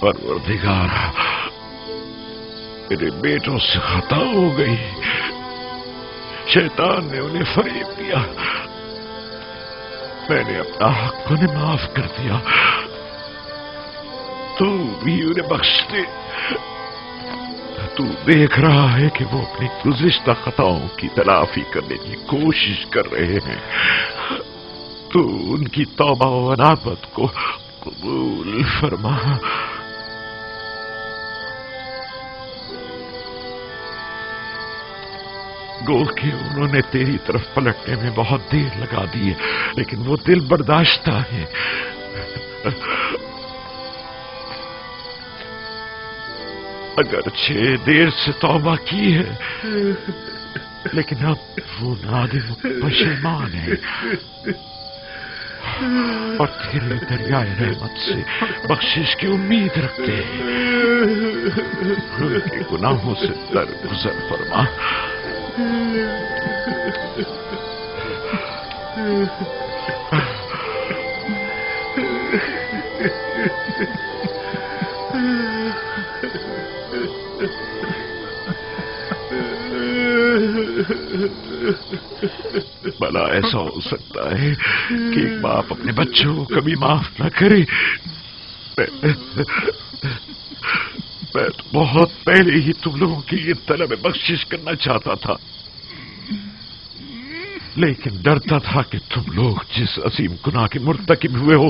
परवरदिगारा, मेरे बेटों से खता हो गई। शैतान ने उन्हें फरेब दिया। मैंने अपना हक उन्हें माफ कर दिया। तू भी उन्हें बख्श दे। तू देख रहा है कि वो अपनी गुज़िश्ता खताओं की तलाफी करने की कोशिश कर रहे हैं। तू उनकी तौबा व अनाबत को कबूल फरमा। गो कि उन्होंने तेरी तरफ पलटने में बहुत देर लगा दी है, लेकिन वो दिल बर्दाश्ता है। अगरचे देर से तौबा की है, लेकिन अब वो नादिम पशेमान है और तेरे दरियाए रहमत से बख्शिश की उम्मीद रखते हैं। उनके गुनाहों से दरगुजर फरमा। भला ऐसा हो सकता है कि एक बाप अपने बच्चों को कभी माफ न करे? मैं तो बहुत पहले ही तुम लोगों की ये तलब बख्शिश करना चाहता था, लेकिन डरता था कि तुम लोग जिस असीम गुनाह के मुर्तकिब हुए हो,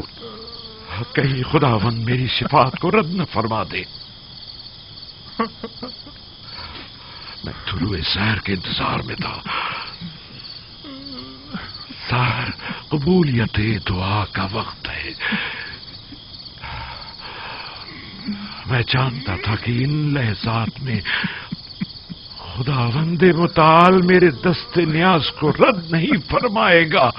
कहीं खुदावंद मेरी शिफात को रद्द न फरमा दे। मैं तुलुए सहर के इंतजार में था। सहर कबूलियत दुआ का वक्त है। मैं जानता था कि इन लहजात में खुदावंदे मुताल मेरे दस्ते न्याज को रद्द नहीं फरमाएगा।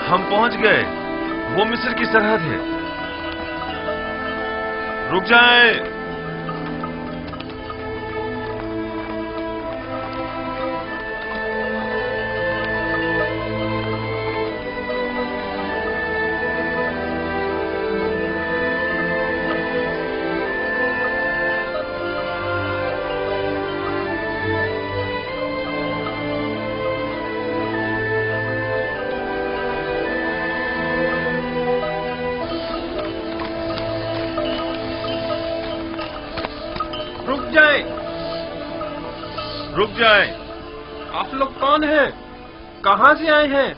हम पहुंच गए। वो मिस्र की सरहद है। रुक जाएं। रुक जाएं। आप लोग कौन हैं? कहां से आए हैं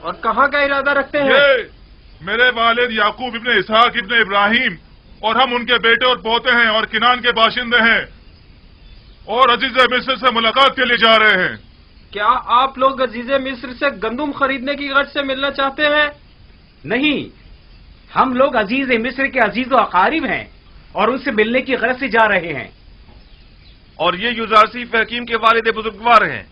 और कहां का इरादा रखते हैं? ये मेरे वालिद याकूब इब्ने इसहाक इब्ने इब्राहिम और हम उनके बेटे और पोते हैं और किनान के बाशिंदे हैं और अजीज मिस्र से मुलाकात के लिए जा रहे हैं। क्या आप लोग अजीज़े मिस्र से गंदुम खरीदने की गर्ज से मिलना चाहते हैं? नहीं, हम लोग अजीज मिस्र के अजीज व अकारिब हैं और उनसे मिलने की गर्ज से जा रहे हैं। और ये युजारसीफ हकीम के वालिद बुजुर्गवार हैं।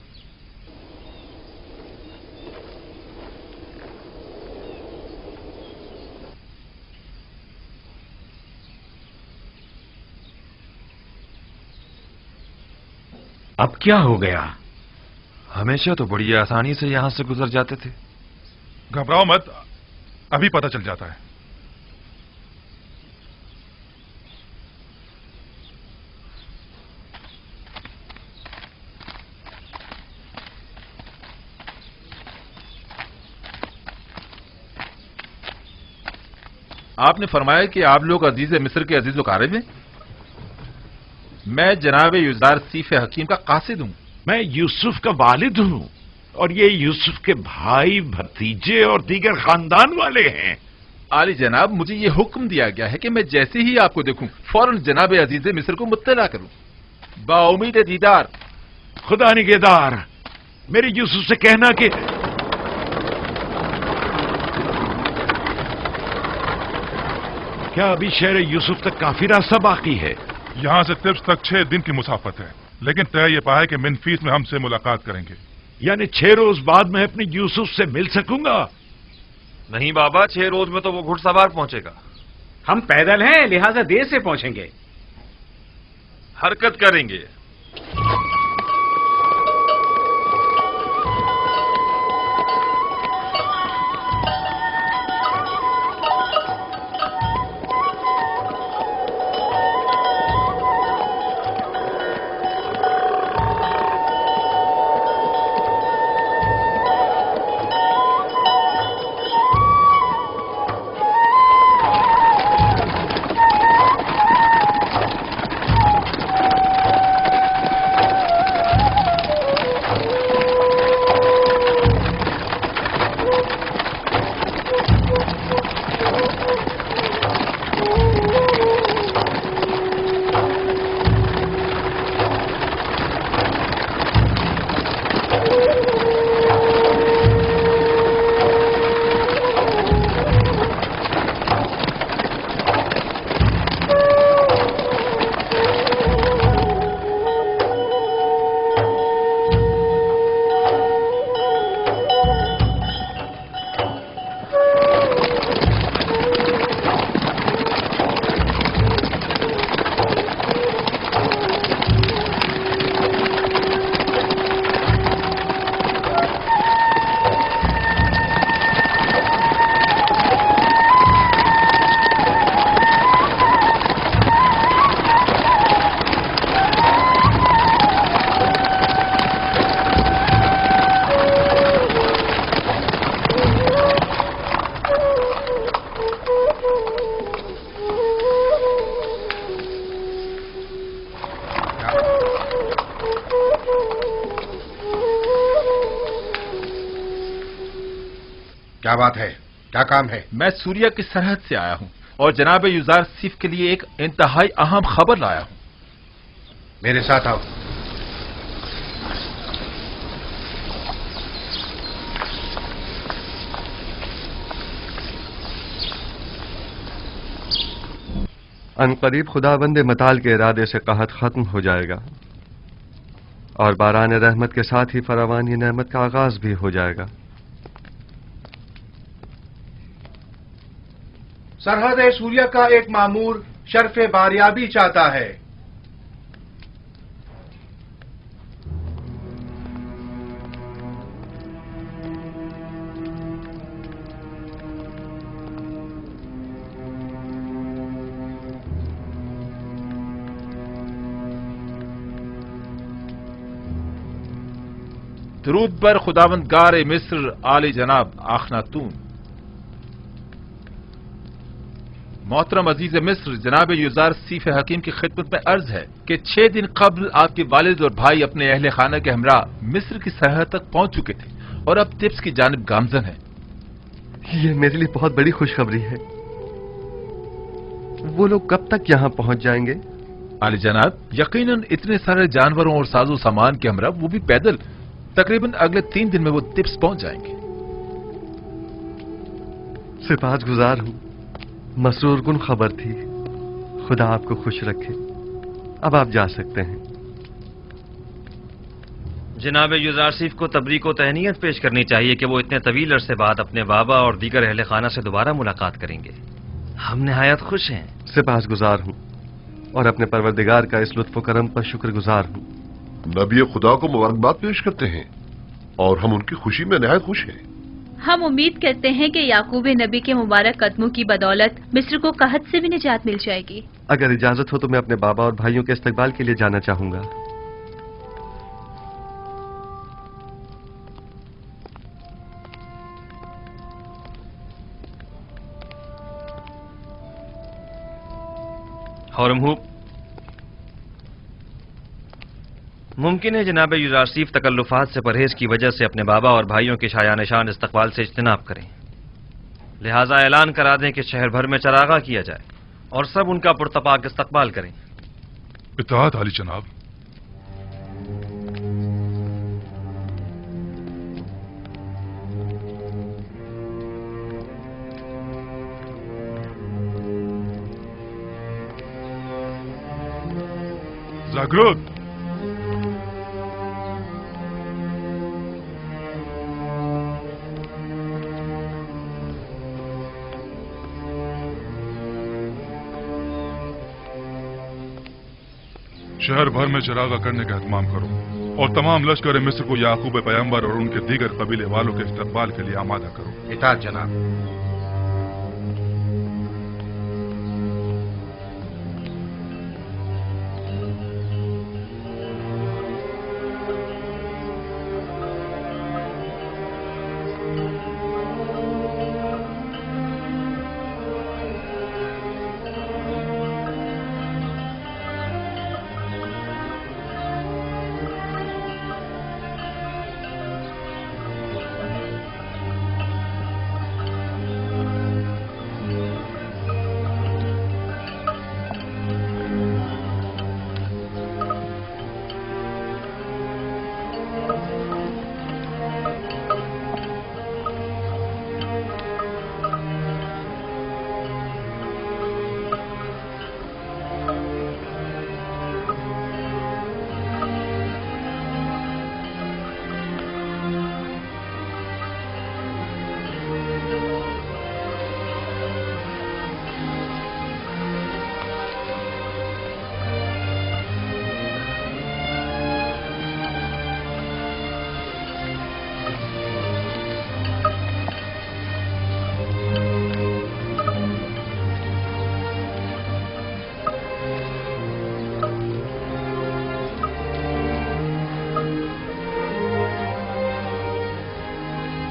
अब क्या हो गया? हमेशा तो बड़ी आसानी से यहां से गुजर जाते थे। घबराओ मत, अभी पता चल जाता है। आपने फरमाया कि आप लोग अजीज मिस्र के अजीज व हैं। मैं जनाब युजार सीफ हकीम का कासिद हूं। मैं यूसुफ का वालिद हूं और ये यूसुफ के भाई, भतीजे और दीगर खानदान वाले हैं। आली जनाब, मुझे ये हुक्म दिया गया है कि मैं जैसे ही आपको देखूं फौरन जनाब अजीज मिस्र को मुत्तला करूं। बाउमीद दीदार। खुदा निगहदार, मेरे यूसुफ से कहना कि क्या अभी शहर यूसुफ तक काफी रास्ता बाकी है? यहाँ से तिब्स तक 6 दिन की मुसाफत है, लेकिन तय ये पाया कि मिनफीस में हमसे मुलाकात करेंगे। यानी 6 रोज बाद मैं अपने यूसुफ से मिल सकूंगा? नहीं बाबा, 6 रोज में तो वो घुड़सवार पहुंचेगा। हम पैदल हैं, लिहाजा देर से पहुंचेंगे। हरकत करेंगे। क्या बात है? क्या काम है? मैं सूरिया की सरहद से आया हूं और जनाब युजार सीफ के लिए एक इंतहाई अहम खबर लाया हूं। मेरे साथ आओ। अनकरीब खुदाबंद मताल के इरादे से कहत खत्म हो जाएगा और बारान रहमत के साथ ही फरावानी नेमत का आगाज भी हो जाएगा। सरहद सूर्या का एक मामूर शर्फ बारियाबी चाहता है। दरूद पर खुदावंद गार मिस्र आली जनाब आखनातून। मोहतरम अजीज मिस्र, जनाब युजार सीफ हकीम की खिदमत में अर्ज है कि 6 दिन कबल आपके वालिद और भाई अपने अहले खाना के हमरा मिस्र की सरहद तक पहुंच चुके थे और अब तिब्स की जानिब गामजन है। ये मेरे लिए बहुत बड़ी खुशखबरी है। वो लोग कब तक यहां पहुंच जाएंगे? आली जनाब, यकीनन इतने सारे जानवरों और साजो सामान के हमरा, वो भी पैदल, तकरीबन अगले 3 दिन में वो तिब्स पहुंच जाएंगे। सिपाहगुजार हूं, मसरूर कुन खबर थी। खुदा आपको खुश रखे। अब आप जा सकते हैं। जनाब युजारसीफ को तबरीक व तहनीयत पेश करनी चाहिए कि वो इतने तवील अरसे बाद अपने बाबा और दीगर अहले खाना से दोबारा मुलाकात करेंगे। हम निहायत खुश हैं। सिपाहगुजार हूं और अपने परवरदिगार का इस लुत्फ करम पर शुक्रगुजार हूं। नबी खुदा को मुबारकबाद पेश करते हैं और हम उनकी खुशी में निहायत खुश हैं। हम उम्मीद करते हैं कि याकूब नबी के मुबारक कदमों की बदौलत मिस्र को कहत से भी निजात मिल जाएगी। अगर इजाजत हो तो मैं अपने बाबा और भाइयों के इस्तकबाल के लिए जाना चाहूंगा। हौरमहूब, मुमकिन है जनाब युजारसीफ तकल्लुफात से परहेज की वजह से अपने बाबा और भाइयों के शाया निशान इस्तकबाल से इज्तिनाब करें। लिहाजा ऐलान करा दें कि शहर भर में चरागा किया जाए और सब उनका पुरतपाक इस्तकबाल करें। इत्तेहाद आली जनाब। जागरूक। शहर भर में चरागा करने का एहतमाम करो और तमाम लश्कर मिस्र को याकूब पैगंबर और उनके दीगर कबीले वालों के इस्तकबाल के लिए आमादा करो। इताअत जनाब।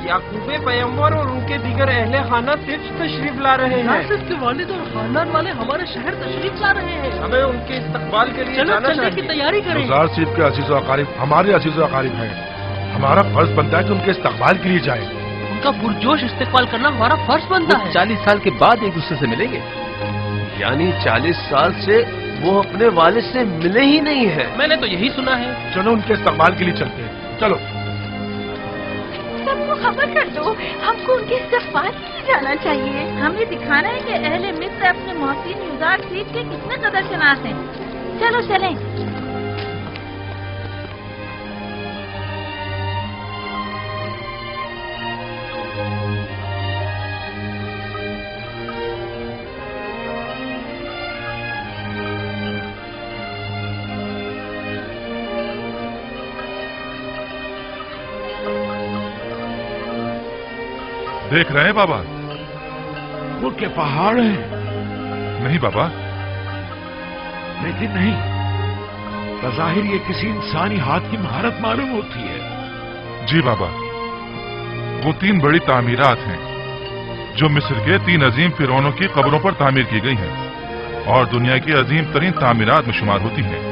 याकूब पैगंबर और उनके दीगर अहले खाना तिब्स तशरीफ ला रहे हैं। नासिर के वालिद और खानदान वाले हमारे शहर तशरीफ ला रहे हैं। हमें उनके इस्तकबाल के लिए जाना चलने की तैयारी करें। युजारसीफ के अजीज अकारीब हमारे अजीज अकारीब हैं। हमारा फर्ज बनता है कि उनके इस्तकबाल के लिए जाए। उनका पुरजोश इस्तकबाल करना हमारा फर्ज बनता है। 40 साल के बाद एक दूसरे से मिलेंगे। यानी 40 साल से वो अपने वालिद से मिले ही नहीं है। मैंने तो यही सुना है। चलो उनके इस्तकबाल के लिए चलते हैं। चलो सबको खबर कर दो, हमको उनके इस्तकबाल के लिए जाना चाहिए। हमें दिखाना है कि अहले मिस्र अपने मोहसिन युजारसीफ के कितने कदर शनास हैं। चलो चलें। देख रहे हैं बाबा? वो क्या पहाड़ है? नहीं बाबा। लेकिन नहीं, बज़ाहिर ये किसी इंसानी हाथ की महारत मालूम होती है। जी बाबा, वो 3 बड़ी तामीरात हैं जो मिस्र के 3 अजीम फिरौनों की कब्रों पर तामीर की गई हैं और दुनिया की अजीम तरीन तामीरात में शुमार होती हैं।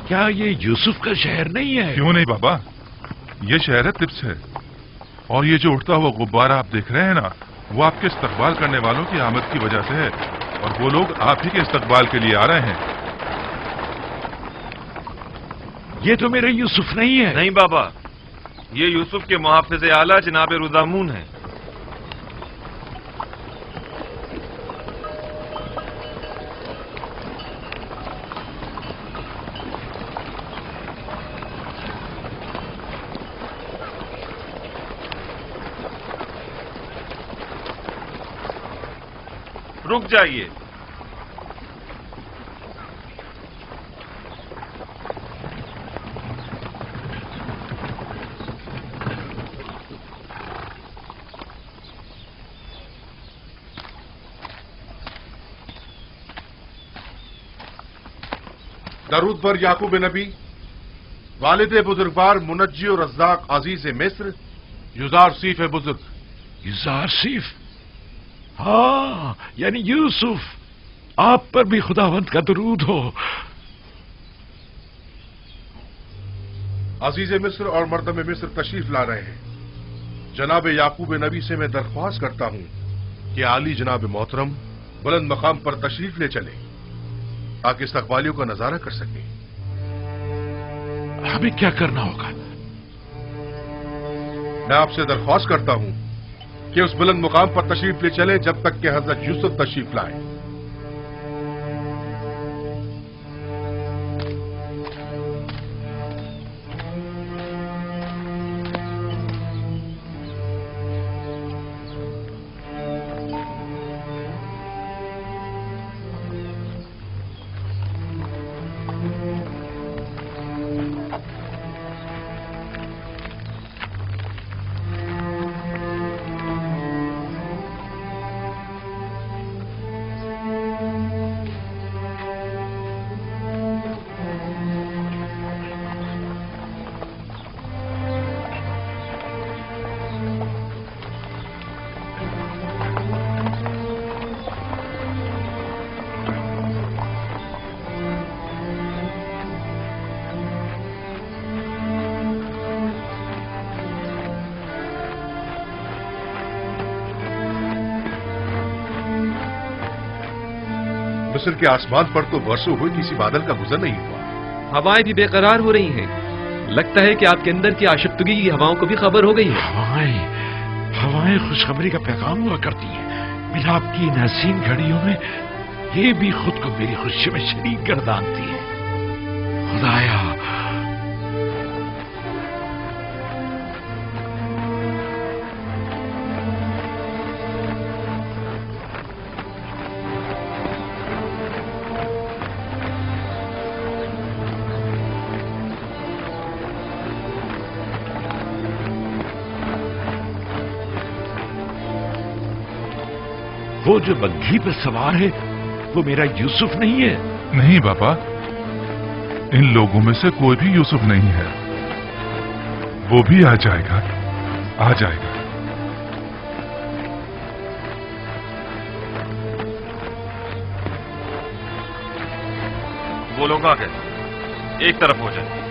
क्या ये यूसुफ का शहर नहीं है? क्यों नहीं बाबा, ये शहर है तिब्स है। और ये जो उठता हुआ गुब्बारा आप देख रहे हैं ना, वो आपके इस्तकबाल करने वालों की आमद की वजह से है, और वो लोग आप ही के इस्तकबाल के लिए आ रहे हैं। ये तो मेरा यूसुफ नहीं है। नहीं बाबा, ये यूसुफ के मुहाफिज आला जनाब रुदामून है। रुक जाइए। दरूद पर याकूब नबी, वालिद बुजुर्गवार मुनज्जी और रज़्ज़ाक अजीज मिस्र, युजार सीफ बुजुर्ग। युजार सीफ? हाँ, यानी यूसुफ, आप पर भी खुदावंत का दरूद हो। अजीज मिस्र और मर्दम मिस्र तशरीफ ला रहे हैं। जनाब याकूब नबी से मैं दरख्वास्त करता हूं कि आली जनाब मोहतरम बुलंद मकाम पर तशरीफ ले चले ताकि इस्तकबालियों का नजारा कर सकें। हमें क्या करना होगा? मैं आपसे दरख्वास्त करता हूं कि उस बुलंद मुकाम पर तशरीफ ले चले जब तक कि हजरत यूसुफ तशरीफ लाए। मिस्र के आसमान पर तो बरसों हुए किसी बादल का गुजर नहीं हुआ। हवाएं भी बेकरार हो रही हैं। लगता है कि आपके अंदर की आशिफ्तगी की हवाओं को भी खबर हो गई है। हवाएं खुशखबरी का पैगाम हुआ करती हैं। मिलाप की इन हसीन घड़ियों में ये भी खुद को मेरी खुशी में शरीक गर्दानती है। खुदाया, वो जो बग्घी पर सवार है वो मेरा यूसुफ नहीं है? नहीं बाबा, इन लोगों में से कोई भी यूसुफ नहीं है। वो भी आ जाएगा, आ जाएगा। वो लोग आ गए, एक तरफ हो जाए।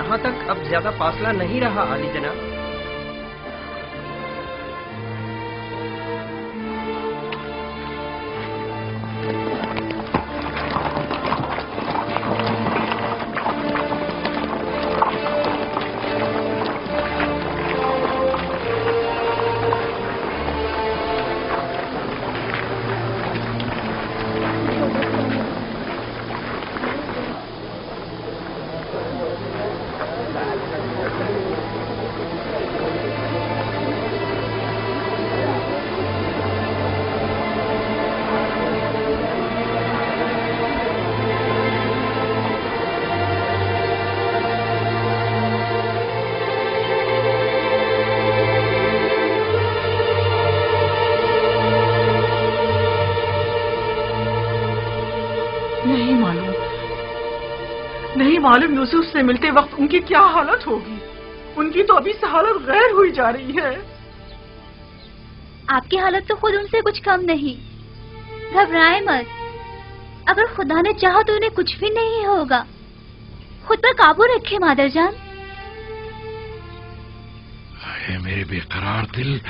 यहाँ तक अब ज्यादा फासला नहीं रहा आली जनाब। नहीं मालूम यूसुफ से मिलते वक्त उनकी क्या हालत होगी। उनकी तो अभी से हालत गैर हुई जा रही है। आपकी हालत तो खुद उनसे कुछ कम नहीं। घबराए मत, अगर खुदा ने चाहा तो उन्हें कुछ भी नहीं होगा। खुद पर काबू रखे मादरजान। मेरे बेकरार दिल,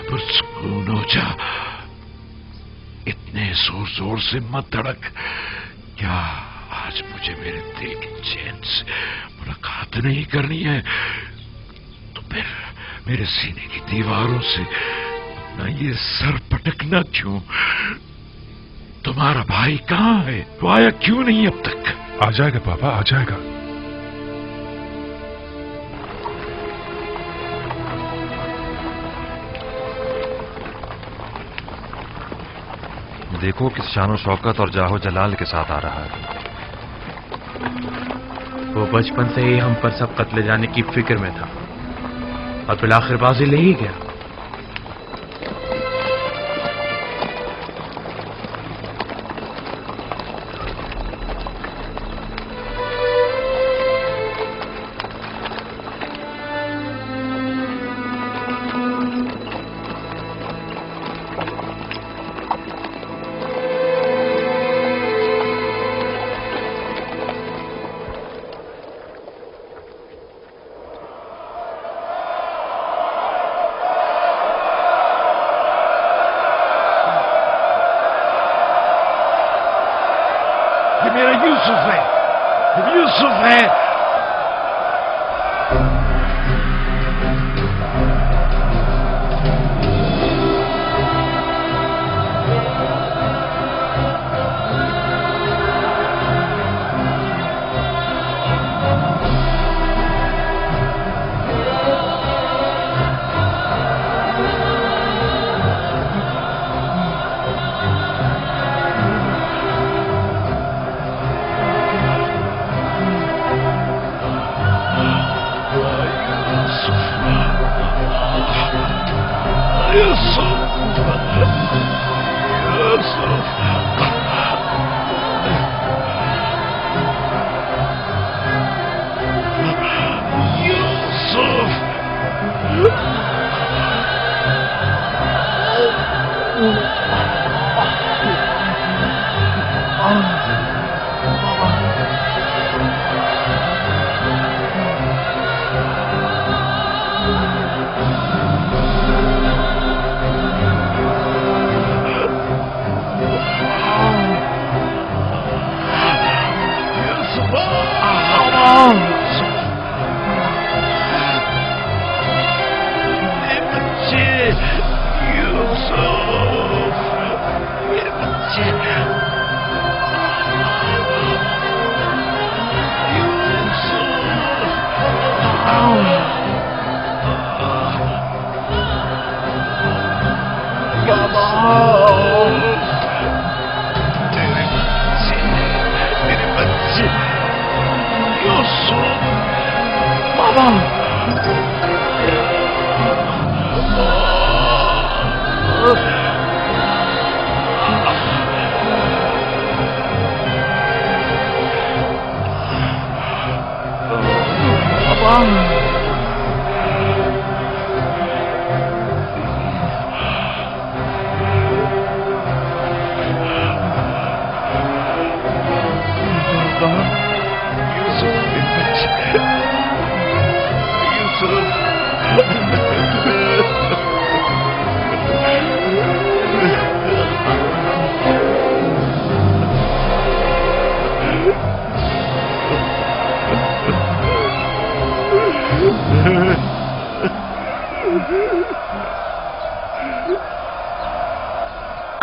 पुरसकून हो जा। इतने जोर जोर से मत धड़क। क्या आज मुझे मेरे दिल के चैन से मुलाकात नहीं करनी है तो फिर मेरे सीने की दीवारों से अपना ये सर पटकना क्यों? तुम्हारा भाई कहाँ है? वो आया क्यों नहीं अब तक? आ जाएगा पापा, आ जाएगा। देखो किस शानो शौकत और जाहो जलाल के साथ आ रहा है। वो बचपन से ही हम पर सब कत्ले जाने की फिक्र में था और फिर आखिर बाजी ले ही गया। मेरा यूसुफ है, यूसुफ है।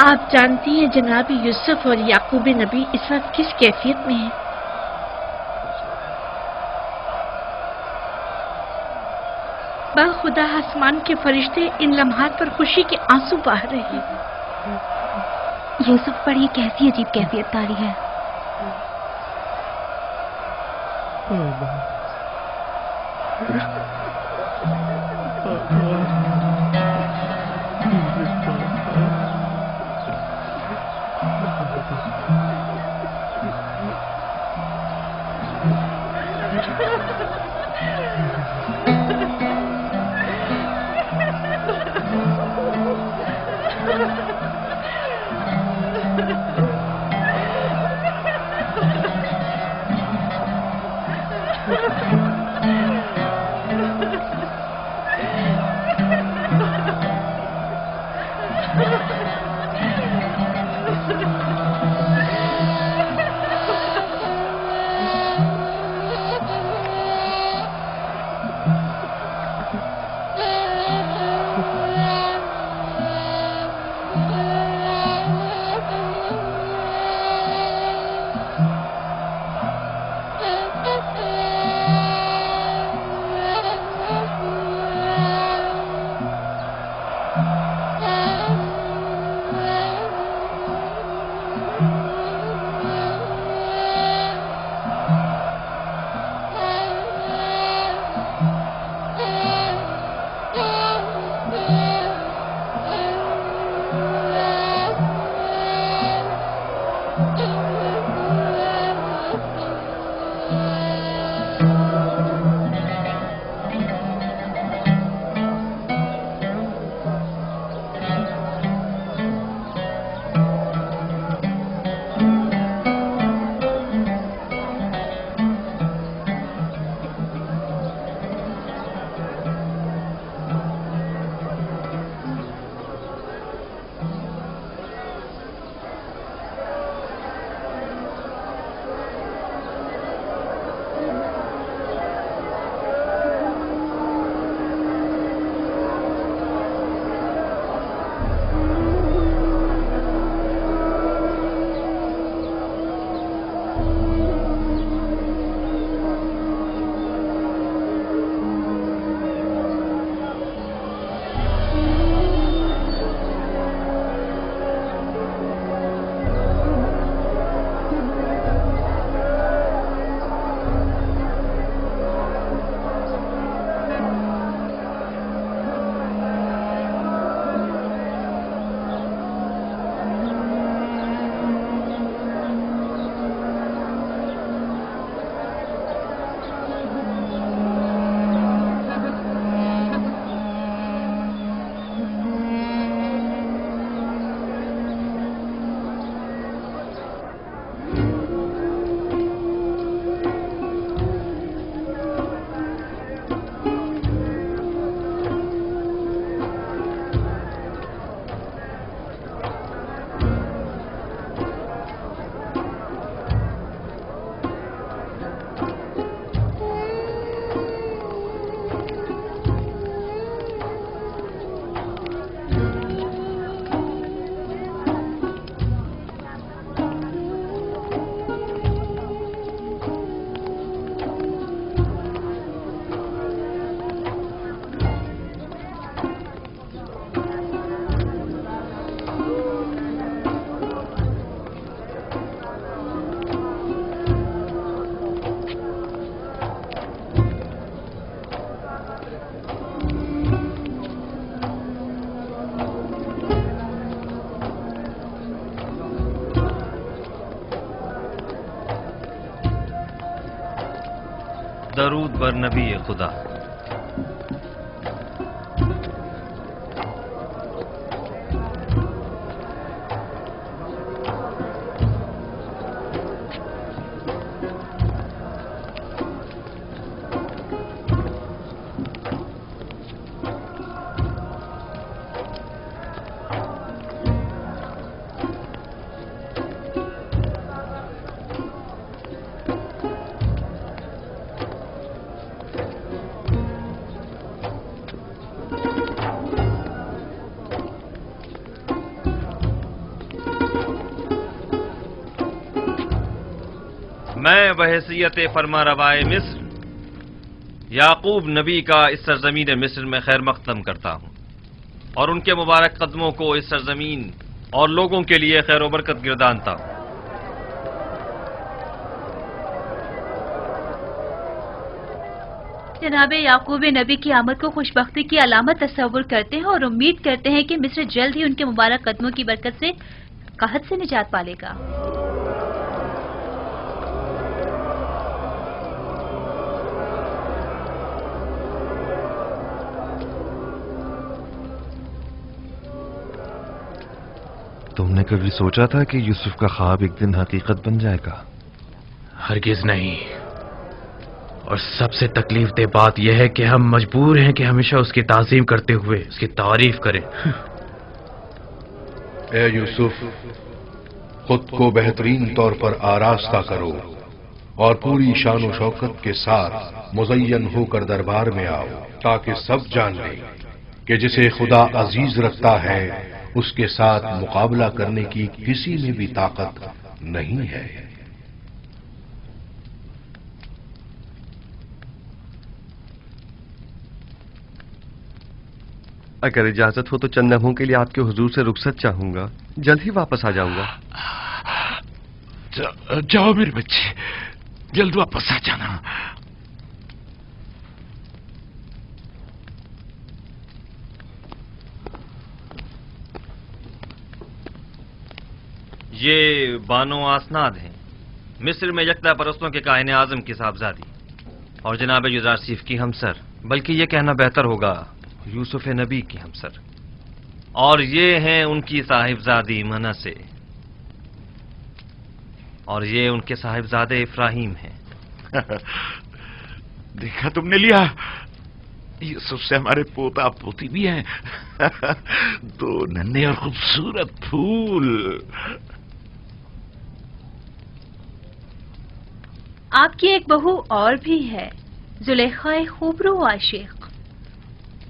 आप जानती हैं जनाब यूसुफ और याकूब नबी इस वक्त किस कैफियत में हैं? खुदा आसमान के फरिश्ते इन लम्हात पर खुशी के आंसू बहा रहे हैं। यूसुफ पर ये कैसी अजीब कैफियत तारी है। दरूद बर नबी खुदा। मैं बहैसियत फरमा रवाए मिस्र याकूब नबी का इस सरजमीन मिस्र में खैर मकदम करता हूं और उनके मुबारक कदमों को इस सरजमीन और लोगों के लिए खैर व बरकत गिरदानता हूं। जनाब याकूब नबी की आमद को खुशबख्ती की अलामत तस्वुर करते हैं और उम्मीद करते हैं कि मिस्र जल्द ही उनके मुबारक कदमों की बरकत से कहत से निजात पालेगा। तुमने कभी सोचा था कि यूसुफ का ख्वाब एक दिन हकीकत बन जाएगा? हरगिज नहीं। और सबसे तकलीफ दे बात यह है कि हम मजबूर हैं कि हमेशा उसकी ताज़ीम करते हुए उसकी तारीफ करें। ए यूसुफ, खुद को बेहतरीन तौर पर आरास्ता करो और पूरी शान शौकत के साथ मुज़य्यन होकर दरबार में आओ, ताकि सब जान लें कि जिसे खुदा अजीज रखता है उसके साथ मुकाबला करने की किसी में भी ताकत नहीं है। अगर इजाजत हो तो चंद लम्हों के लिए आपके हुजूर से रुखसत चाहूंगा, जल्द ही वापस आ जाऊंगा। जाओ मेरे बच्चे, जल्द वापस आ जाना। ये बानो आसनाद हैं, मिस्र में यकता परस्तों के काहिन आजम की साहबजादी और जनाब युजारसीफ की हमसर, बल्कि ये कहना बेहतर होगा यूसुफ नबी की हमसर, और ये हैं उनकी साहिबजादी मनसे, और ये उनके साहिबजादे इफ्राहिम हैं। देखा तुमने लिया, यूसुफ से हमारे पोता पोती भी हैं। दो नन्हे और खूबसूरत फूल। आपकी एक बहू और भी है, जुलेखा खूबरू आशिक।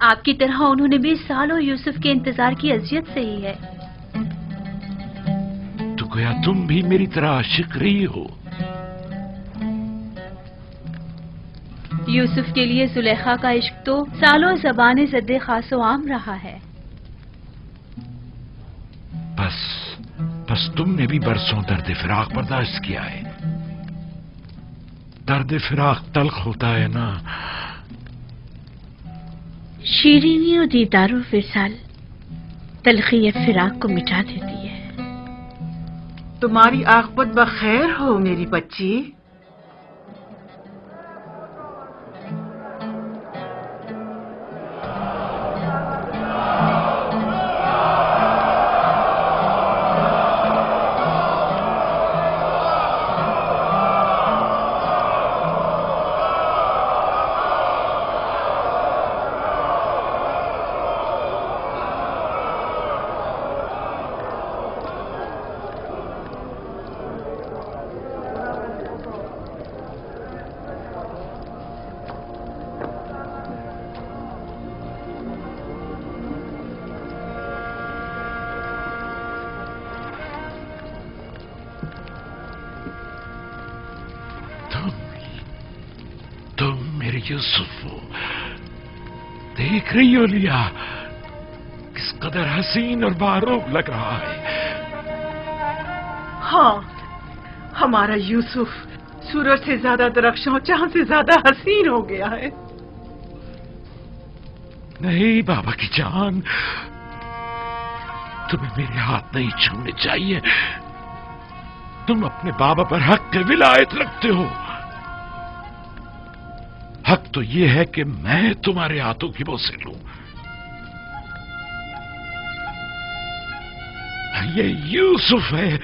आपकी तरह उन्होंने भी सालों यूसुफ के इंतजार की अजियत सही है। तो गोया तुम भी मेरी तरह आशिक रही हो। यूसुफ के लिए जुलेखा का इश्क तो सालों ज़बाने ज़द्दे खासो आम रहा है। बस तुमने भी बरसों दर्द फिराक बर्दाश्त किया है। दर्द फिराक तल्ख होता है ना। शीरीनी और दीदारो फिसाल तलखी फिराक को मिटा देती है। तुम्हारी आखिरत बखैर हो मेरी बच्ची। यूसुफ, देख रही हो लिया किस कदर हसीन और बारूब लग रहा है। हाँ, हमारा यूसुफ सूरज से ज्यादा दरख्शां, चांद से ज्यादा हसीन हो गया है। नहीं बाबा की जान, तुम्हें मेरे हाथ नहीं छूने चाहिए। तुम अपने बाबा पर हक के विलायत रखते हो। हक तो यह है कि मैं तुम्हारे हाथों की बोसे लूं। ये यूसुफ है,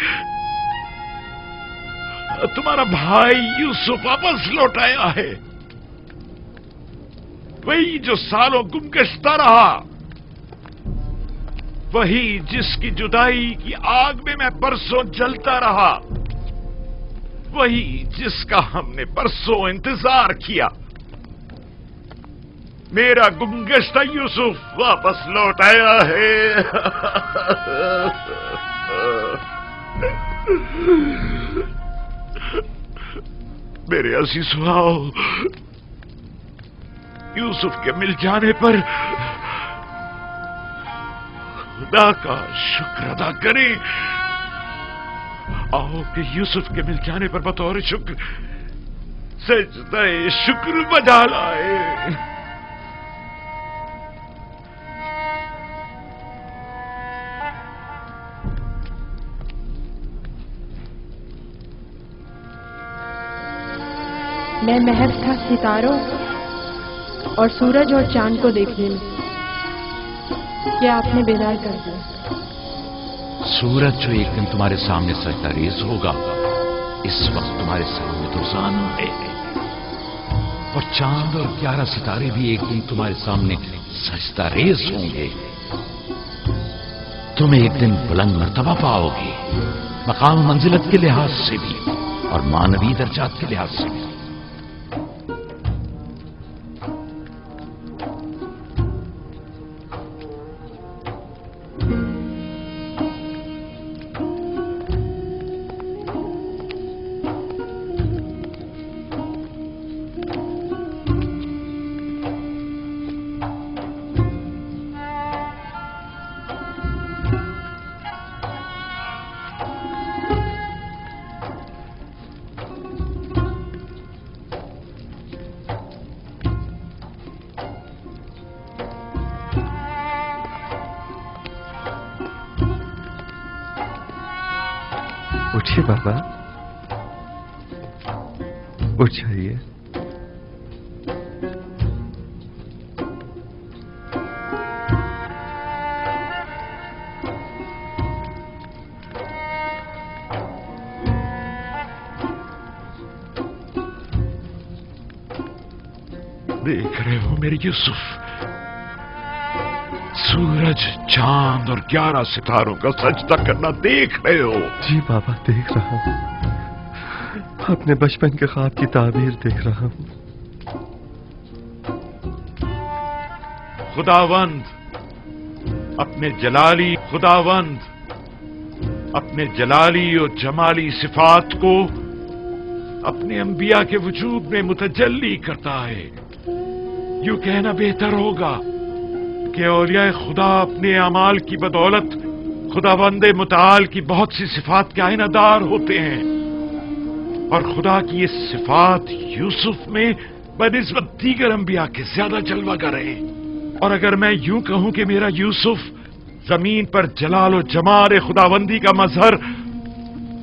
तुम्हारा भाई यूसुफ वापस लौट आया है। वही जो सालों गुमगश्ता रहा, वही जिसकी जुदाई की आग में मैं परसों जलता रहा, वही जिसका हमने परसों इंतजार किया। मेरा गुमगश्ता यूसुफ वापस लौट आया है। मेरे अजीज आओ, यूसुफ के मिल जाने पर खुदा का शुक्र अदा करें। आओ कि यूसुफ के मिल जाने पर बतौर शुक्र सजदे शुक्र बजा लाए। मैं महज था सितारों और सूरज और चांद को देखने में, क्या आपने बेदार कर दिया। सूरज जो एक दिन तुम्हारे सामने सजदारेज होगा, इस वक्त तुम्हारे सामने तो जानू है, और चांद और 11 सितारे भी एक दिन तुम्हारे सामने सजदारेज होंगे। तुम एक दिन बुलंद मर्तबा पाओगे, मकाम मंजिलत के लिहाज से भी और मानवीय दर्जात के लिहाज से भी। उठिए बाबा, उठ जाइए। देख रहे हो मेरे यूसुफ, सूरज, चांद और 11 सितारों का सजदा करना देख रहे हो? जी बाबा, देख रहा हूं। अपने बचपन के ख्वाब की ताबीर देख रहा हूं। खुदावंद अपने जलाली और जमाली सिफात को अपने अंबिया के वजूद में मुतजल्ली करता है। यूं कहना बेहतर होगा कि औलिया खुदा अपने अमाल की बदौलत खुदावंद मुताल की बहुत सी सिफात के आइनादार होते हैं, और खुदा की ये सिफात यूसुफ में बनिस्बत दीगर अंबिया के ज्यादा जलवागर है। और अगर मैं यूं कहूं कि मेरा यूसुफ जमीन पर जलाल और जमाल खुदावंदी का मजहर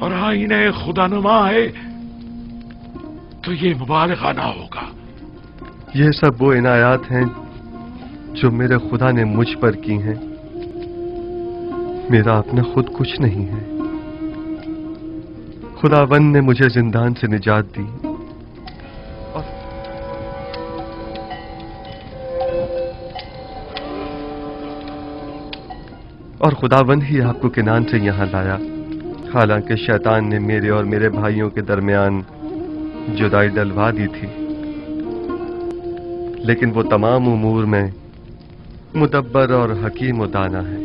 और आईने खुदानुमा है, तो ये मुबालगा ना होगा। ये सब वो इनायात हैं जो मेरे खुदा ने मुझ पर की हैं। मेरा अपना खुद कुछ नहीं है। खुदावंद ने मुझे जिंदान से निजात दी और खुदावंद ही आपको किनान से यहां लाया। हालांकि शैतान ने मेरे और मेरे भाइयों के दरमियान जुदाई डलवा दी थी, लेकिन वो तमाम उमूर में मुदब्बर और हकीम और दाना है।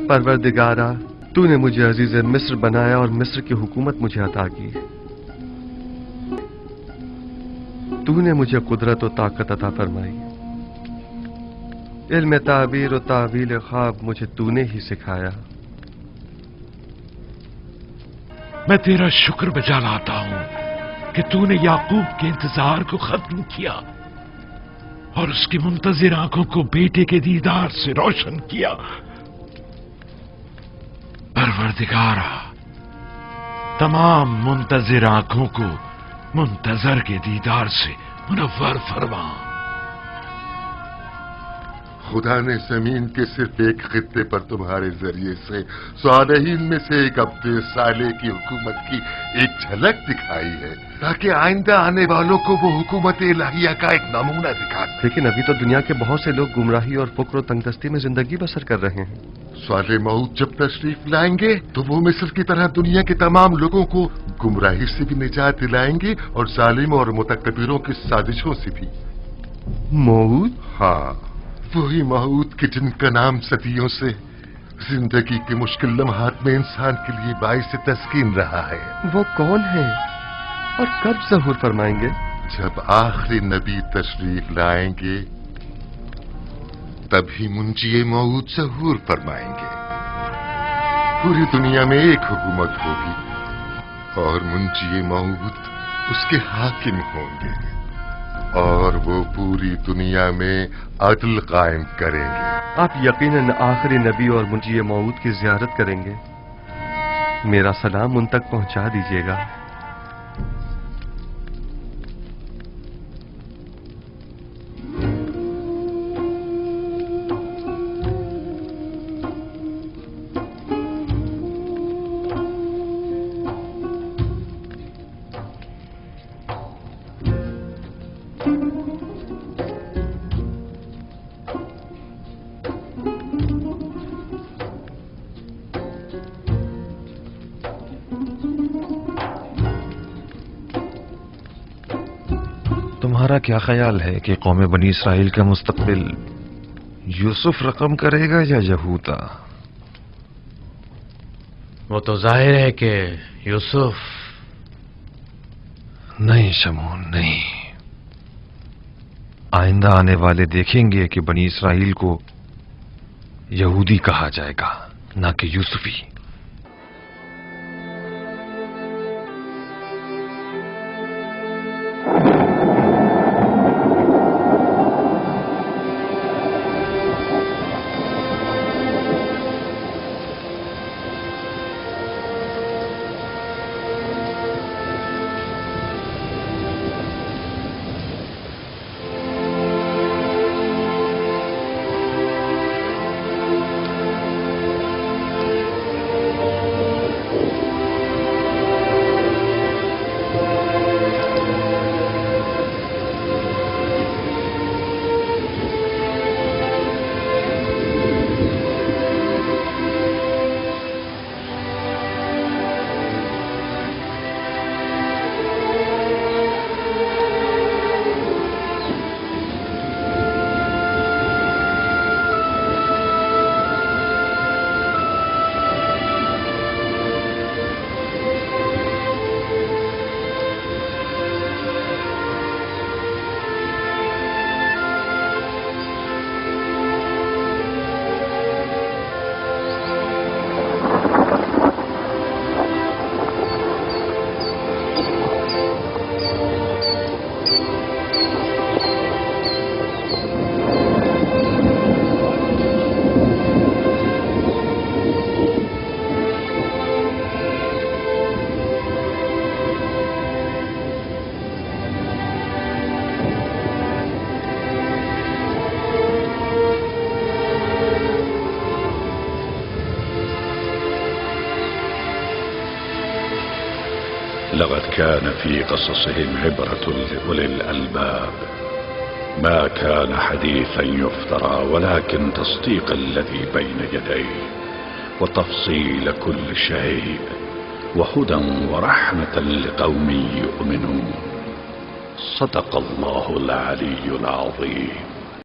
परवरदिगारा, तूने मुझे अजीज मिस्र बनाया और मिस्र की हुकूमत मुझे अता की। तूने मुझे कुदरत और ताकत अता फरमाई। इल्म ताबीर और तावील ख्वाब मुझे तूने ही सिखाया। मैं तेरा शुक्र बजा लाता हूं कि तूने याकूब के इंतजार को खत्म किया और उसकी मुंतजिर आंखों को बेटे के दीदार से रोशन किया। परवरदिगारा, तमाम मुंतजिर आंखों को मुंतजर के दीदार से मुनव्वर फरमा। खुदा ने जमीन के सिर्फ एक खित्ते पर तुम्हारे जरिए से सालेहीन में से एक अब्दे साले की हुकूमत की एक झलक दिखाई है, ताकि आइंदा आने वालों को वो हुकूमत इलाहिया का एक नमूना दिखा। लेकिन अभी तो दुनिया के बहुत से लोग गुमराही और फुक्र और तंगदस्ती में जिंदगी बसर कर रहे हैं। साले मऊद जब तशरीफ लाएंगे तो वो मिस्र की तरह दुनिया के तमाम लोगों को गुमराही से भी निजात दिलाएंगे और जालिम और मुतकब्बिरों की साजिशों से भी। मऊद? हाँ, वही मऊद कि जिनका नाम सदियों से जिंदगी के मुश्किल लम्हात में इंसान के लिए बाइस तस्कीन रहा है। वो कौन है? और कब ज़हूर फरमाएंगे? जब आखिरी नबी तशरीफ लाएंगे तभी मुंजिए मऊद ज़हूर फरमाएंगे। पूरी दुनिया में एक हुकूमत होगी और मुंजिए मऊद उसके हाकिम होंगे और वो पूरी दुनिया में अदल कायम करेंगे। आप यकीनन आखिरी नबी और मुंजिए मऊद की ज़ियारत करेंगे। मेरा सलाम उन तक पहुंचा दीजिएगा। तुम्हारा क्या ख्याल है कि कौम बनी इसराइल का मुस्तकबिल यूसुफ रकम करेगा या यहूदा? वो तो जाहिर है कि यूसुफ। नहीं शमून, नहीं। आइंदा आने वाले देखेंगे कि बनी इसराइल को यहूदी कहा जाएगा, ना कि यूसुफी। لقد كان في قصصهم عبرة لأولي الألباب ما كان حديثا يفترى ولكن تصديق الذي بين يديه وتفصيل كل شيء وهدى ورحمة لقوم يؤمنون. صدق الله العلي العظيم.